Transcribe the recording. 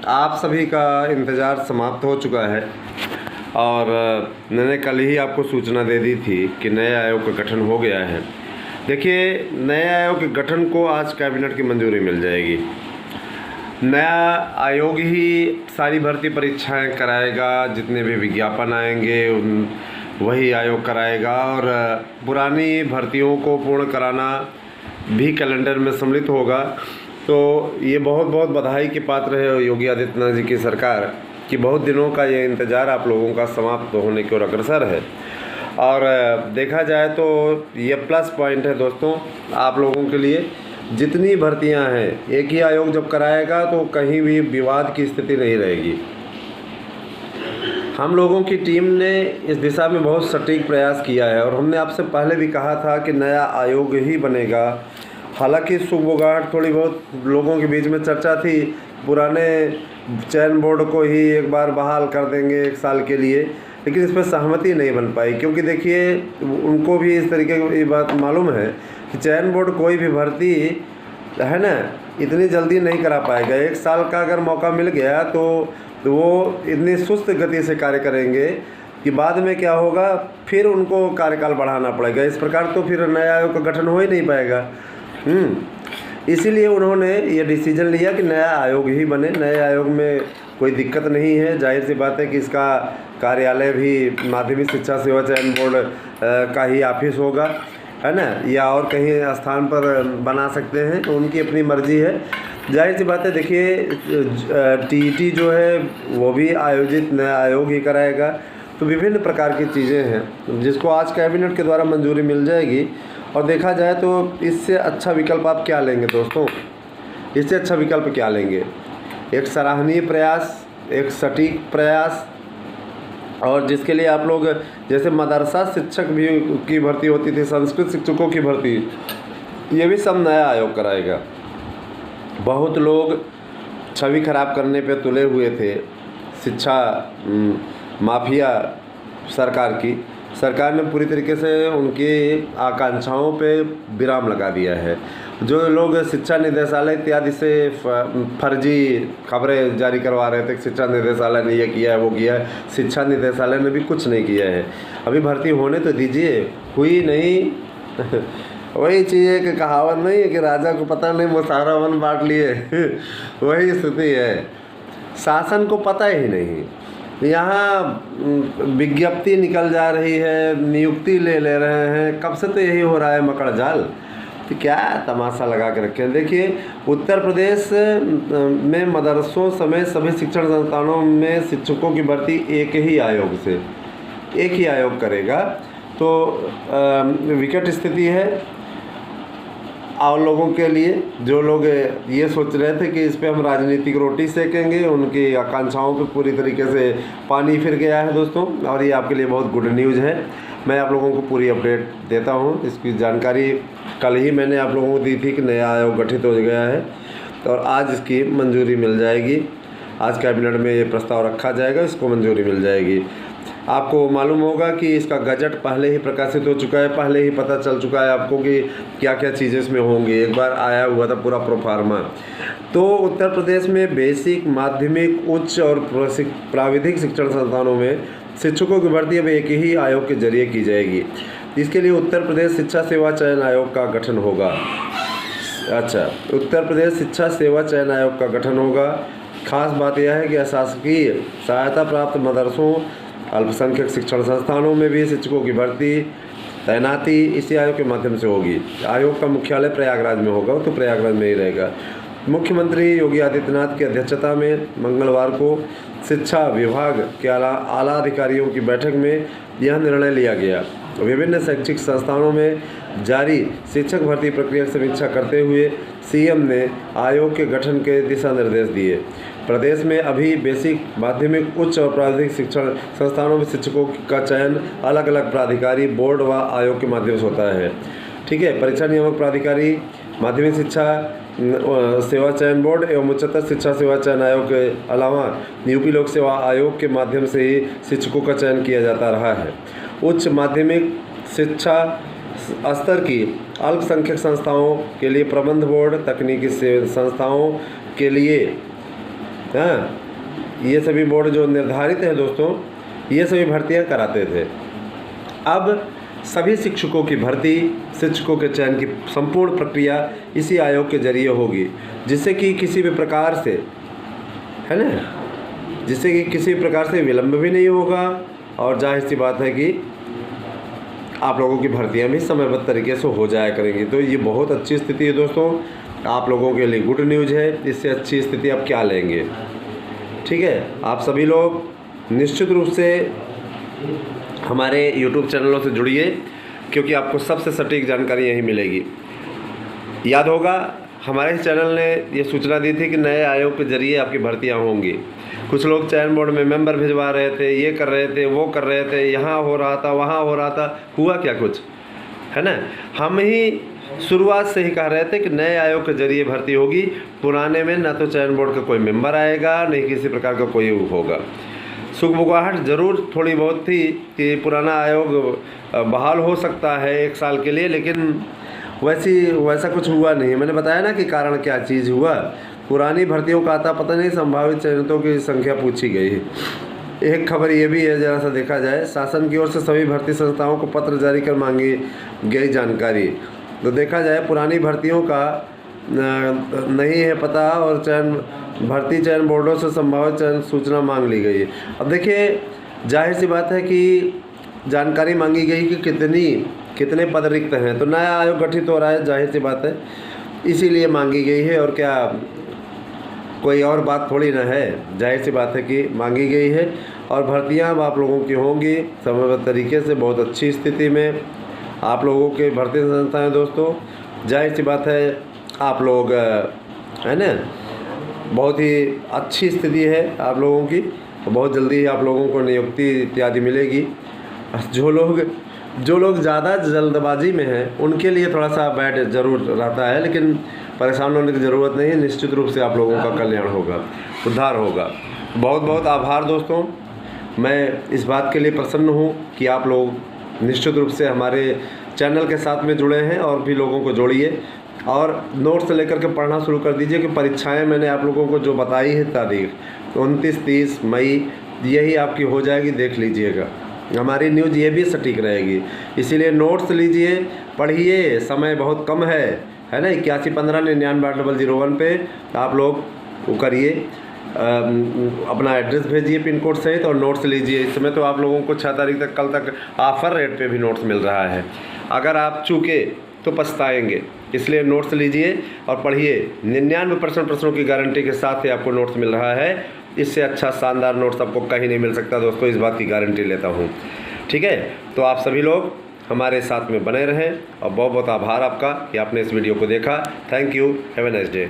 आप सभी का इंतज़ार समाप्त हो चुका है और मैंने कल ही आपको सूचना दे दी थी कि नए आयोग का गठन हो गया है। देखिए, नए आयोग के गठन को आज कैबिनेट की मंजूरी मिल जाएगी। नया आयोग ही सारी भर्ती परीक्षाएं कराएगा, जितने भी विज्ञापन आएंगे वही आयोग कराएगा और पुरानी भर्तियों को पूर्ण कराना भी कैलेंडर में सम्मिलित होगा। तो ये बहुत बहुत बधाई के पात्र है योगी आदित्यनाथ जी की सरकार कि बहुत दिनों का ये इंतज़ार आप लोगों का समाप्त होने की ओर अग्रसर है। और देखा जाए तो ये प्लस पॉइंट है दोस्तों आप लोगों के लिए। जितनी भर्तियां हैं एक ही आयोग जब कराएगा तो कहीं भी विवाद की स्थिति नहीं रहेगी। हम लोगों की टीम ने इस दिशा में बहुत सटीक प्रयास किया है और हमने आपसे पहले भी कहा था कि नया आयोग ही बनेगा। हालांकि सुगबुगाहट थोड़ी बहुत लोगों के बीच में चर्चा थी, पुराने चयन बोर्ड को ही एक बार बहाल कर देंगे 1 साल के लिए, लेकिन इस पर सहमति नहीं बन पाई। क्योंकि देखिए, उनको भी इस तरीके की बात मालूम है कि चयन बोर्ड कोई भी भर्ती है ना इतनी जल्दी नहीं करा पाएगा। 1 साल का अगर मौका मिल गया तो वो इतनी सुस्त गति से कार्य करेंगे कि बाद में क्या होगा, फिर उनको कार्यकाल बढ़ाना पड़ेगा। इस प्रकार तो फिर नया आयोग का गठन हो ही नहीं पाएगा। इसीलिए उन्होंने ये डिसीजन लिया कि नया आयोग ही बने। नए आयोग में कोई दिक्कत नहीं है। जाहिर सी बात है कि इसका कार्यालय भी माध्यमिक शिक्षा सेवा चयन बोर्ड का ही ऑफिस होगा, है ना, या और कहीं स्थान पर बना सकते हैं, तो उनकी अपनी मर्जी है। जाहिर सी बात है, देखिए टीईटी जो है वो भी आयोजित नया आयोग ही कराएगा। तो विभिन्न प्रकार की चीज़ें हैं जिसको आज कैबिनेट के द्वारा मंजूरी मिल जाएगी। और देखा जाए तो इससे अच्छा विकल्प आप क्या लेंगे दोस्तों? इससे अच्छा विकल्प क्या लेंगे? एक सराहनीय प्रयास, एक सटीक प्रयास, और जिसके लिए आप लोग जैसे मदरसा शिक्षक भी की भर्ती होती थी, संस्कृत शिक्षकों की भर्ती, ये भी सब नया आयोग कराएगा। बहुत लोग छवि खराब करने पे तुले हुए थे शिक्षा माफिया सरकार की। सरकार ने पूरी तरीके से उनकी आकांक्षाओं पे विराम लगा दिया है। जो लोग शिक्षा निदेशालय इत्यादि से फर्जी खबरें जारी करवा रहे थे, शिक्षा निदेशालय ने ये किया है वो किया है, शिक्षा निदेशालय ने भी कुछ नहीं किया है। अभी भर्ती होने तो दीजिए, हुई नहीं वही चीज़ है कि कहावत नहीं है कि राजा को पता नहीं वो सारा वन बांट लिए वही स्थिति है। शासन को पता ही नहीं। यहाँ विज्ञप्ति निकल जा रही है, नियुक्ति ले रहे हैं, कब से तो यही हो रहा है मकड़ जाल। तो क्या तमाशा लगा के रखे हैं। देखिए, उत्तर प्रदेश में मदरसों समेत सभी शिक्षण संस्थानों में शिक्षकों की भर्ती एक ही आयोग करेगा। तो विकट स्थिति है और लोगों के लिए जो लोग ये सोच रहे थे कि इस पे हम राजनीतिक रोटी सेकेंगे, उनकी आकांक्षाओं पे पूरी तरीके से पानी फिर गया है दोस्तों। और ये आपके लिए बहुत गुड न्यूज़ है। मैं आप लोगों को पूरी अपडेट देता हूँ। इसकी जानकारी कल ही मैंने आप लोगों को दी थी कि नया आयोग गठित हो गया है और आज इसकी मंजूरी मिल जाएगी। आज कैबिनेट में ये प्रस्ताव रखा जाएगा, इसको मंजूरी मिल जाएगी। आपको मालूम होगा कि इसका गजट पहले ही प्रकाशित हो चुका है, पहले ही पता चल चुका है आपको कि क्या क्या चीज़ें इसमें होंगी। एक बार आया हुआ था पूरा प्रोफार्मा। तो उत्तर प्रदेश में बेसिक, माध्यमिक, उच्च और प्राविधिक शिक्षण संस्थानों में शिक्षकों की भर्ती अब एक ही आयोग के जरिए की जाएगी। इसके लिए उत्तर प्रदेश शिक्षा सेवा चयन आयोग का गठन होगा। अच्छा, उत्तर प्रदेश शिक्षा सेवा चयन आयोग का गठन होगा। खास बात यह है कि अशासकीय सहायता प्राप्त मदरसों, अल्पसंख्यक शिक्षण संस्थानों में भी शिक्षकों की भर्ती, तैनाती इसी आयोग के माध्यम से होगी। आयोग का मुख्यालय प्रयागराज में होगा, तो प्रयागराज में ही रहेगा। मुख्यमंत्री योगी आदित्यनाथ की अध्यक्षता में मंगलवार को शिक्षा विभाग के आला अधिकारियों की बैठक में यह निर्णय लिया गया। विभिन्न शैक्षिक संस्थानों में जारी शिक्षक भर्ती प्रक्रिया की समीक्षा करते हुए सीएम ने आयोग के गठन के दिशा निर्देश दिए। प्रदेश में अभी बेसिक, माध्यमिक, उच्च और प्राविधिक शिक्षण संस्थानों में शिक्षकों का चयन अलग अलग प्राधिकारी, बोर्ड व आयोग के माध्यम से होता है। ठीक है, परीक्षा नियामक प्राधिकारी, माध्यमिक शिक्षा सेवा चयन बोर्ड एवं उच्चतर शिक्षा सेवा चयन आयोग के अलावा यूपी लोक सेवा आयोग के माध्यम से ही शिक्षकों का चयन किया जाता रहा है। उच्च माध्यमिक शिक्षा स्तर की अल्पसंख्यक संस्थाओं के लिए प्रबंध बोर्ड, तकनीकी संस्थाओं के लिए हाँ, ये सभी बोर्ड जो निर्धारित हैं दोस्तों, ये सभी भर्तियां कराते थे। अब सभी शिक्षकों की भर्ती, शिक्षकों के चयन की संपूर्ण प्रक्रिया इसी आयोग के जरिए होगी, जिससे कि किसी भी प्रकार से, है ना, जिससे कि किसी प्रकार से विलंब भी नहीं होगा और जाहिर सी बात है कि आप लोगों की भर्तियां भी समयबद्ध तरीके से हो जाया करेंगी। तो ये बहुत अच्छी स्थिति है दोस्तों, आप लोगों के लिए गुड न्यूज़ है। इससे अच्छी स्थिति आप क्या लेंगे। ठीक है, आप सभी लोग निश्चित रूप से हमारे YouTube चैनलों से जुड़िए, क्योंकि आपको सबसे सटीक जानकारी यहीं मिलेगी। याद होगा हमारे इस चैनल ने ये सूचना दी थी कि नए आयोग के जरिए आपकी भर्तियां होंगी। कुछ लोग चयन बोर्ड में मेंबर भिजवा रहे थे, ये कर रहे थे, वो कर रहे थे, यहाँ हो रहा था, वहाँ हो रहा था, हुआ क्या कुछ, है ना। हम ही शुरुआत से ही कह रहे थे कि नए आयोग के जरिए भर्ती होगी। पुराने में ना तो चयन बोर्ड का कोई मेंबर आएगा, नहीं किसी प्रकार का कोई होगा। सुगबुगाहट ज़रूर थोड़ी बहुत थी कि पुराना आयोग बहाल हो सकता है 1 साल के लिए, लेकिन वैसा कुछ हुआ नहीं। मैंने बताया ना कि कारण क्या चीज़ हुआ। पुरानी भर्तियों का आता पता नहीं, संभावित चयनितों की संख्या पूछी गई है। एक खबर ये भी है, ज़रा सा देखा जाए, शासन की ओर से सभी भर्ती संस्थाओं को पत्र जारी कर मांगी गई जानकारी। तो देखा जाए पुरानी भर्तियों का नहीं है पता और चयन बोर्डों से संभावित चयन सूचना मांग ली गई है। अब देखिए, जाहिर सी बात है कि जानकारी मांगी गई कि कितने पद रिक्त हैं। तो नया आयोग गठित हो रहा है, जाहिर सी बात है, इसीलिए मांगी गई है। और क्या कोई और बात थोड़ी ना है, जाहिर सी बात है कि मांगी गई है। और भर्तियां अब आप लोगों की होंगी समयबद्ध तरीके से, बहुत अच्छी स्थिति में आप लोगों के भर्ती संस्थाएं दोस्तों। जाहिर सी बात है आप लोग, है ना, बहुत ही अच्छी स्थिति है आप लोगों की। बहुत जल्दी ही आप लोगों को नियुक्ति इत्यादि मिलेगी। जो लोग ज़्यादा जल्दबाजी में हैं उनके लिए थोड़ा सा बैड ज़रूर रहता है, लेकिन परेशान होने की ज़रूरत नहीं है। निश्चित रूप से आप लोगों का कल्याण होगा, उद्धार होगा। बहुत बहुत आभार दोस्तों। मैं इस बात के लिए प्रसन्न हूँ कि आप लोग निश्चित रूप से हमारे चैनल के साथ में जुड़े हैं, और भी लोगों को जोड़िए और नोट्स लेकर के पढ़ना शुरू कर दीजिए कि परीक्षाएं मैंने आप लोगों को जो बताई है तारीख 29-30 मई, यही आपकी हो जाएगी, देख लीजिएगा। हमारी न्यूज़ ये भी सटीक रहेगी, इसीलिए नोट्स लीजिए, पढ़िए, समय बहुत कम है ना। 8115998001 पे आप लोग वो करिए, अपना एड्रेस भेजिए पिन कोड सहित और नोट्स लीजिए। इस समय तो आप लोगों को 6 तारीख तक, कल तक ऑफ़र रेट पे भी नोट्स मिल रहा है। अगर आप चूके तो पछताएंगे, इसलिए नोट्स लीजिए और पढ़िए। 99% प्रश्नों की गारंटी के साथ ही आपको नोट्स मिल रहा है। इससे अच्छा शानदार नोट्स आपको कहीं नहीं मिल सकता दोस्तों, इस बात की गारंटी लेता हूँ। ठीक है, तो आप सभी लोग हमारे साथ में बने रहें और बहुत बहुत आभार आपका कि आपने इस वीडियो को देखा। Thank you, have a nice day.